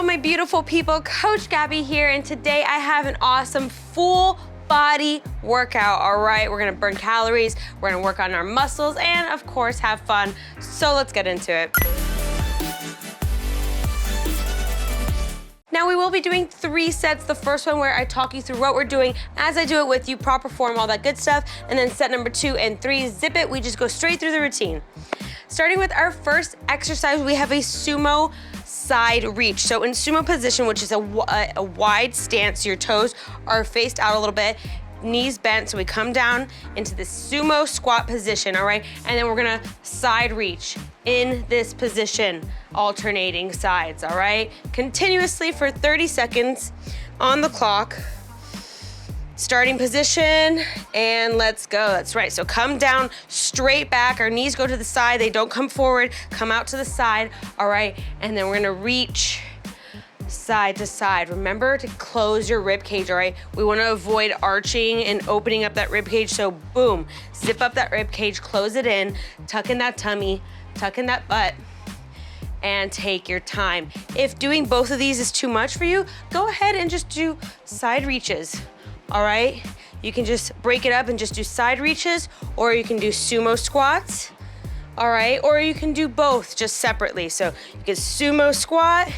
my beautiful people, Coach Gabby here, and today I have an awesome full body workout. All right, we're gonna burn calories, we're gonna work on our muscles, and of course have fun. So let's get into it. Now we will be doing 3 sets. The first one where I talk you through what we're doing as I do it with you, proper form, all that good stuff. And then set number 2 and 3, zip it. We just go straight through the routine. Starting with our first exercise, we have a sumo side reach. So in sumo position, which is a wide stance, your toes are faced out a little bit, knees bent, so we come down into the sumo squat position, all right? And then we're gonna side reach in this position, alternating sides, all right? Continuously for 30 seconds on the clock. Starting position, and let's go. That's right, so come down, straight back. Our knees go to the side, they don't come forward, come out to the side, all right? And then we're gonna reach side to side. Remember to close your rib cage, all right? We wanna avoid arching and opening up that rib cage, so boom, zip up that rib cage, close it in, tuck in that tummy, tuck in that butt, and take your time. If doing both of these is too much for you, go ahead and just do side reaches. All right, you can just break it up and just do side reaches, or you can do sumo squats, all right? Or you can do both just separately. So you can sumo squat,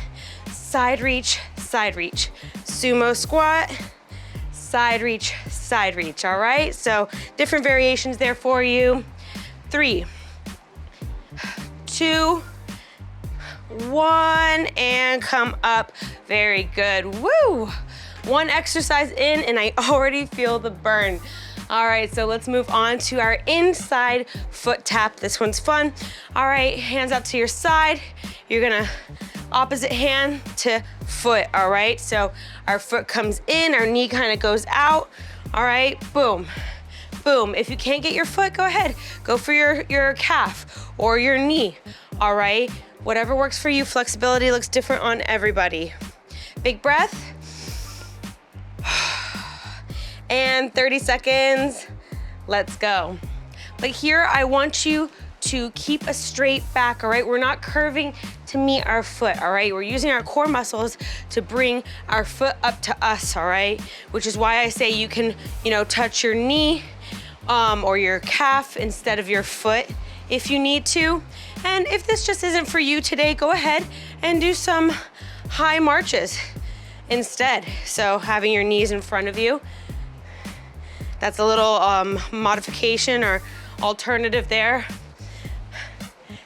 side reach, sumo squat, side reach, all right? So different variations there for you. 3, 2, 1, and come up. Very good, woo! 1 exercise in and I already feel the burn. All right, so let's move on to our inside foot tap. This one's fun. All right, hands out to your side. You're gonna opposite hand to foot, all right? So our foot comes in, our knee kind of goes out. All right, boom, boom. If you can't get your foot, go ahead. Go for your calf or your knee, all right? Whatever works for you. Flexibility looks different on everybody. Big breath. And 30 seconds, let's go. But here I want you to keep a straight back, all right? We're not curving to meet our foot, all right? We're using our core muscles to bring our foot up to us, all right? Which is why I say you can, touch your knee or your calf instead of your foot if you need to. And if this just isn't for you today, go ahead and do some high marches instead. So having your knees in front of you. That's a little modification or alternative there.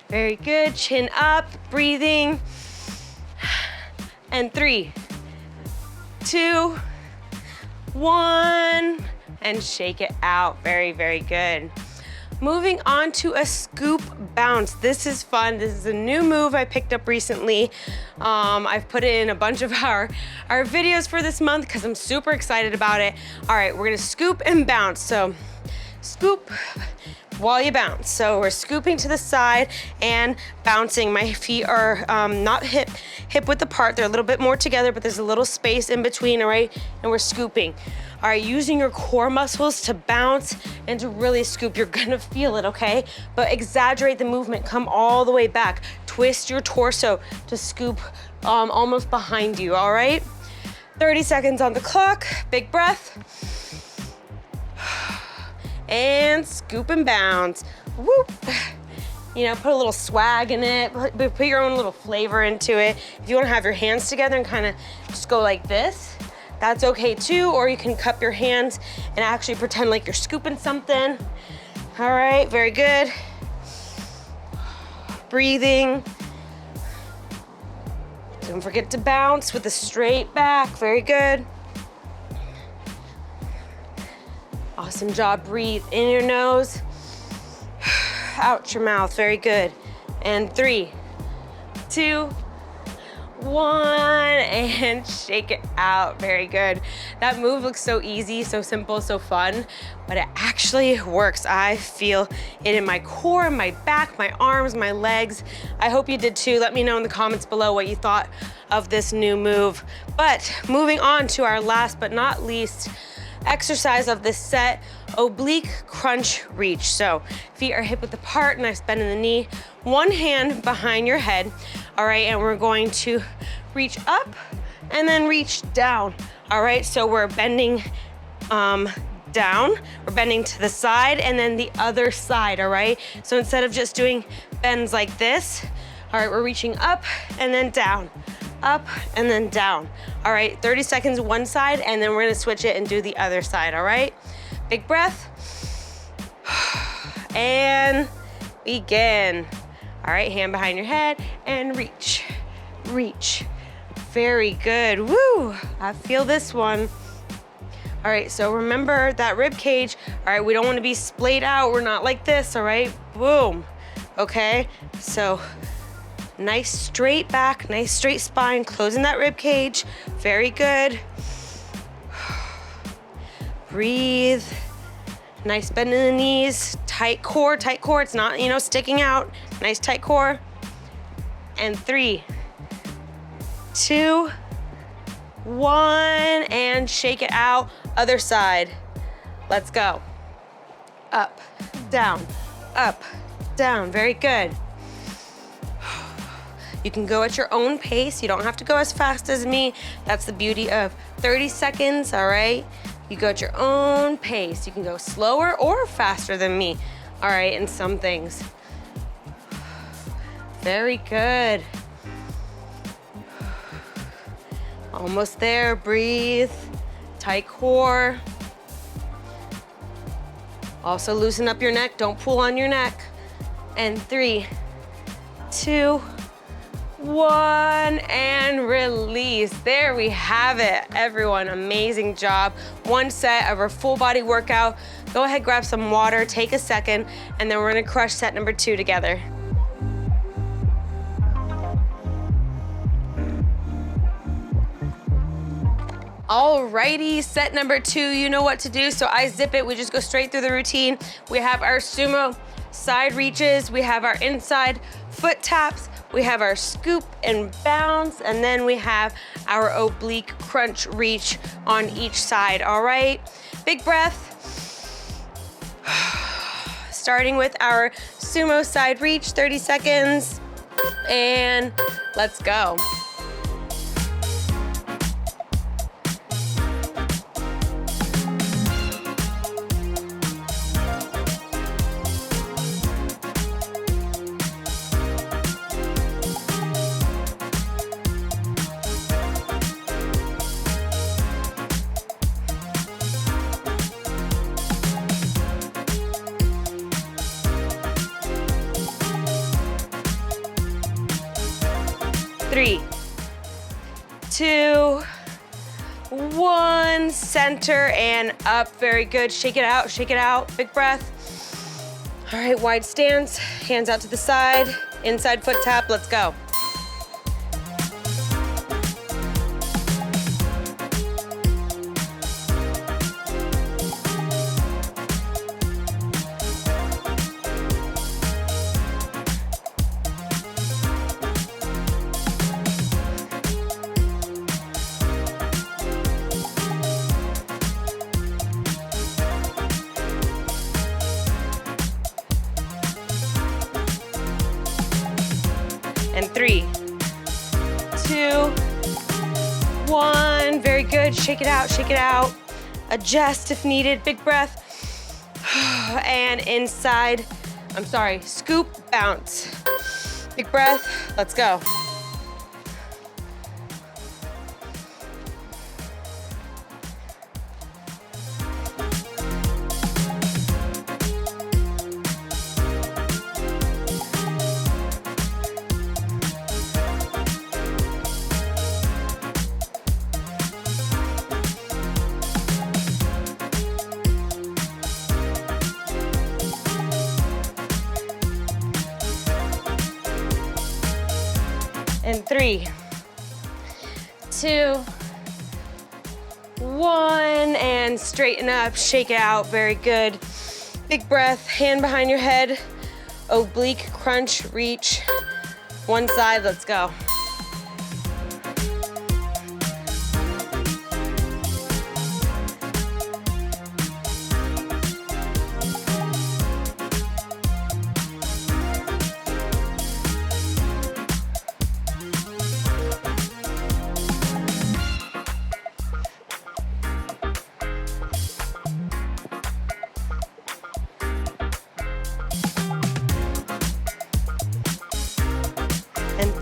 Very good, chin up, breathing. And 3, 2, 1, and shake it out. Very, very good. Moving on to a scoop bounce. This is fun. This is a new move I picked up recently. I've put it in a bunch of our videos for this month because I'm super excited about it. All right, we're gonna scoop and bounce. So scoop while you bounce. So we're scooping to the side and bouncing. My feet are not hip width apart. They're a little bit more together, but there's a little space in between, all right? And we're scooping. All right, using your core muscles to bounce and to really scoop. You're gonna feel it, okay? But exaggerate the movement, come all the way back. Twist your torso to scoop almost behind you, all right? 30 seconds on the clock, big breath. And scoop and bounce, whoop. Put a little swag in it, put your own little flavor into it. If you wanna have your hands together and kind of just go like this, that's okay too, or you can cup your hands and actually pretend like you're scooping something. All right, very good. Breathing. Don't forget to bounce with a straight back, very good. Awesome job, breathe in your nose, out your mouth, very good. And 3, 2, 1, and shake it out, very good. That move looks so easy, so simple, so fun, but it actually works. I feel it in my core, my back, my arms, my legs. I hope you did too. Let me know in the comments below what you thought of this new move. But moving on to our last but not least exercise of this set, oblique crunch reach. So feet are hip width apart, nice bend in the knee, one hand behind your head, all right, and we're going to reach up, and then reach down. All right, so we're bending down, we're bending to the side and then the other side, all right? So instead of just doing bends like this, all right, we're reaching up and then down, up and then down. All right, 30 seconds one side, and then we're gonna switch it and do the other side, all right? Big breath, and begin. All right, hand behind your head and reach, reach. Very good, woo, I feel this one. All right, so remember that rib cage. All right, we don't wanna be splayed out. We're not like this, all right? Boom, okay? So nice straight back, nice straight spine, closing that rib cage. Very good. Breathe. Nice bend in the knees, tight core, it's not, sticking out. Nice tight core. And 3, 2, 1, and shake it out. Other side. Let's go. Up, down, very good. You can go at your own pace. You don't have to go as fast as me. That's the beauty of 30 seconds, all right? You go at your own pace. You can go slower or faster than me, all right, in some things. Very good. Almost there, breathe. Tight core. Also loosen up your neck, don't pull on your neck. And 3, 2, 1, and release. There we have it, everyone, amazing job. One set of our full body workout. Go ahead, grab some water, take a second, and then we're gonna crush set number 2 together. Alrighty, set number 2, you know what to do, so I zip it, we just go straight through the routine. We have our sumo side reaches, we have our inside foot taps, we have our scoop and bounce, and then we have our oblique crunch reach on each side, all right? Big breath. Starting with our sumo side reach, 30 seconds, and let's go. Three, 2, 1, center and up, very good. Shake it out, big breath. All right, wide stance, hands out to the side, inside foot tap, let's go. And 3, 2, 1, very good. Shake it out. Adjust if needed, big breath. And inside, scoop, bounce. Big breath, let's go. And 3, 2, 1, and straighten up, shake it out, very good. Big breath, hand behind your head, oblique crunch, reach. One side, let's go.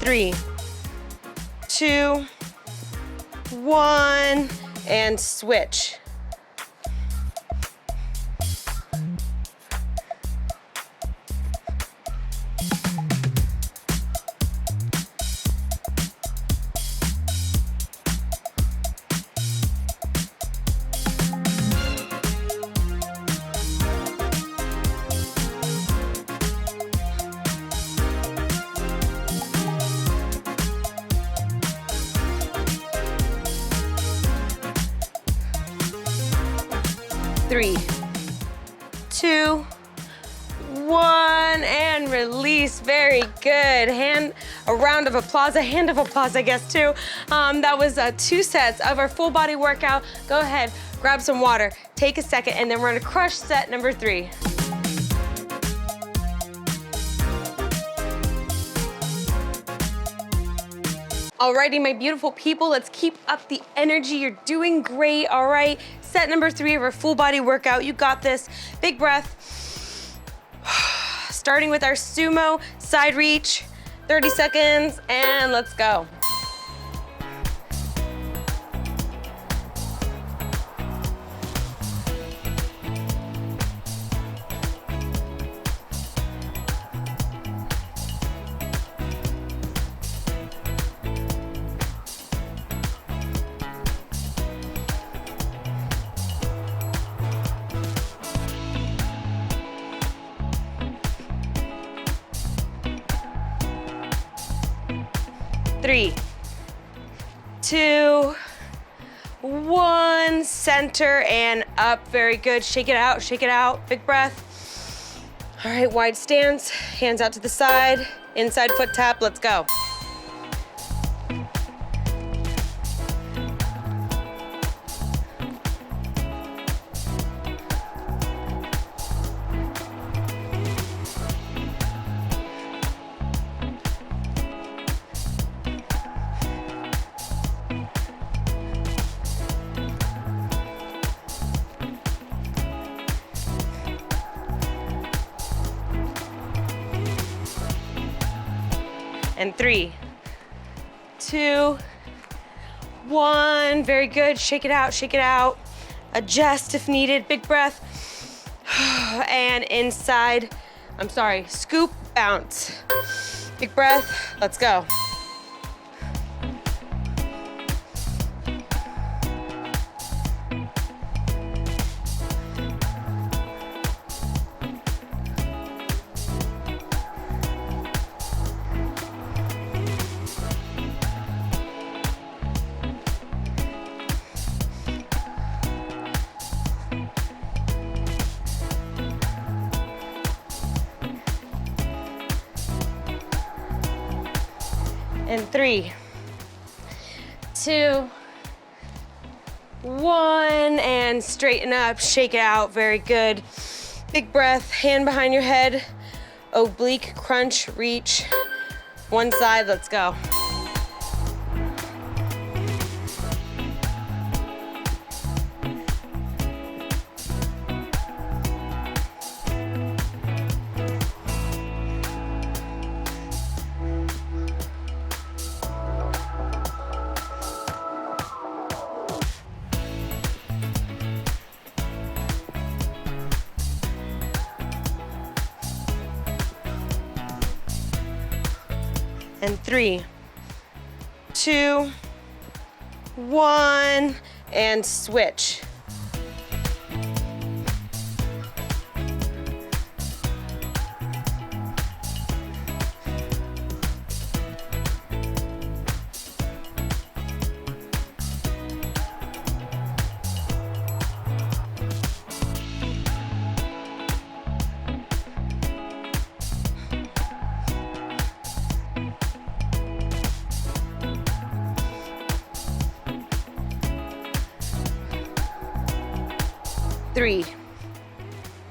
3, 2, 1, and switch. Three, 2, 1, and release. Very good. A round of applause, a hand of applause, I guess, too. That was 2 sets of our full body workout. Go ahead, grab some water, take a second, and then we're gonna crush set number 3. Alrighty, my beautiful people, let's keep up the energy. You're doing great, all right? Set number 3 of our full body workout. You got this. Big breath. Starting with our sumo side reach, 30 seconds, and let's go. Three, 2, 1, center and up. Very good. Shake it out, shake it out. Big breath. All right, wide stance, hands out to the side, inside foot tap, let's go. And 3, 2, 1. Very good. Shake it out, shake it out. Adjust if needed. Big breath. And inside, scoop, bounce. Big breath. Let's go. And 3, 2, 1, and straighten up, shake it out, very good. Big breath, hand behind your head, oblique, crunch, reach. One side, let's go. And 3, 2, 1, and switch. Three,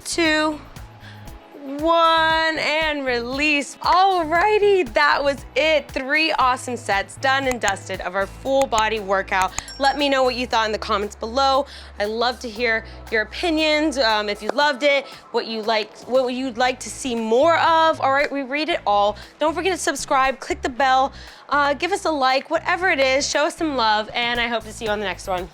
2, one, and release. Alrighty, that was it. 3 awesome sets done and dusted of our full body workout. Let me know what you thought in the comments below. I love to hear your opinions, if you loved it, what you'd like to see more of. All right, we read it all. Don't forget to subscribe, click the bell, give us a like, whatever it is, show us some love, and I hope to see you on the next one.